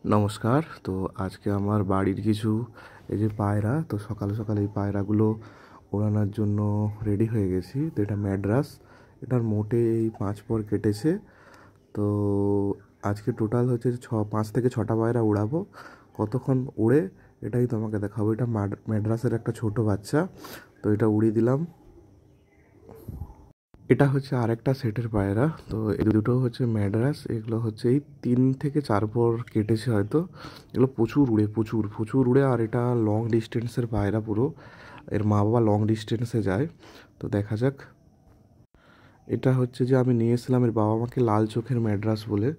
নমস্কার। তো আজকে আমার বাড়ির কিছু এই যে পায়রা, তো সকালে সকালে এই পায়রাগুলো ওড়ানোর জন্য রেডি হয়ে গেছি। তো এটা ম্যাড্রাস, এটার মোটে এই 5 পর কেটেছে। তো আজকে টোটাল হচ্ছে 5 থেকে 6টা পায়রা উড়াবো। কতক্ষণ উড়ে এটাই তোমাকে দেখাবো। এটা ম্যাড্রাসের একটা ছোট বাচ্চা, তো এটা উড়িয়ে দিলাম। এটা হচ্ছে আরেকটা সেটের পায়রা। তো এই দুটো হচ্ছে ম্যাড্রাস, এগুলো হচ্ছে এই 3 থেকে 4 পর কেটেছে হয়তো। এগুলো প্রচুর উড়ে, প্রচুর প্রচুর উড়ে। আর এটা লং ডিস্টেন্সের পায়রা পুরো। এর মা বাবা লং ডিস্টেন্সে যায়। তো দেখা যাক। এটা হচ্ছে যে আমি নিয়ে এসেছিলাম এর বাবা মাকে লাল চোখের ম্যাড্রাস বলে।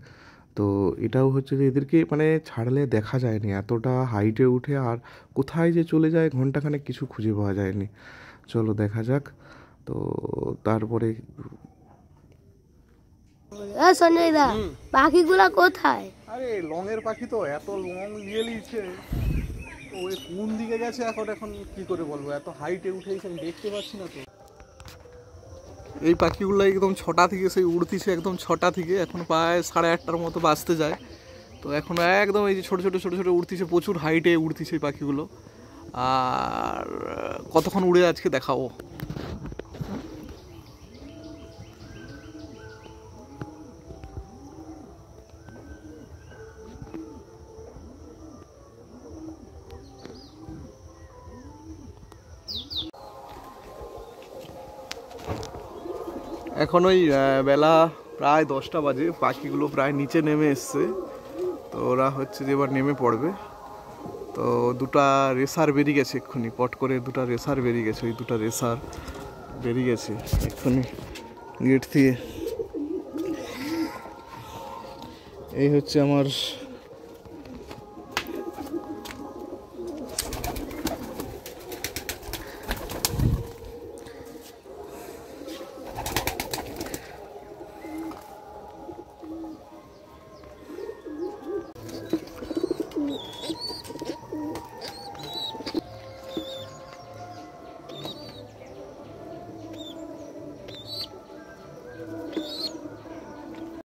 তো এটাও হচ্ছে যে এদেরকে মানে ছাড়লে দেখা যায়নি, এতটা হাইটে উঠে আর কোথায় যে চলে যায় ঘন্টাখানেক কিছু খুঁজে পাওয়া যায়নি। চলো দেখা যাক। তো তারপরে সঞ্জয় দা, পাখিগুলা কোথায়? আরে লংয়ের পাখি তো এত লং নিয়ে নিয়েছে, ওই কোন দিকে গেছে এখন কি করে বলবো, এত হাইটে উঠেছে আমি দেখতে পাচ্ছি না। তো এই পাখিগুলো একদম 6টা থেকে সেই উড়তিছে, একদম 6টা থেকে এখন প্রায় 8:30টার মতো বাজতে যায়। তো এখন একদম এই যে ছোটো ছোটো ছোটো ছোটো উড়তিছে, প্রচুর হাইটে উড়তিছে এই পাখিগুলো। আর কতক্ষণ উড়ে আজকে দেখাবো। এখন ওই বেলা প্রায় 10টা বাজে, পাখিগুলো প্রায় নিচে নেমে এসছে। তো ওরা হচ্ছে যে এবার নেমে পড়বে। তো দুটা রেসার বেরিয়ে গেছে এক্ষুনি, পট করে দুটা রেসার বেরিয়ে গেছে, ওই দুটা রেসার বেরিয়ে গেছে এক্ষুনি গেট থেকে। এই হচ্ছে আমার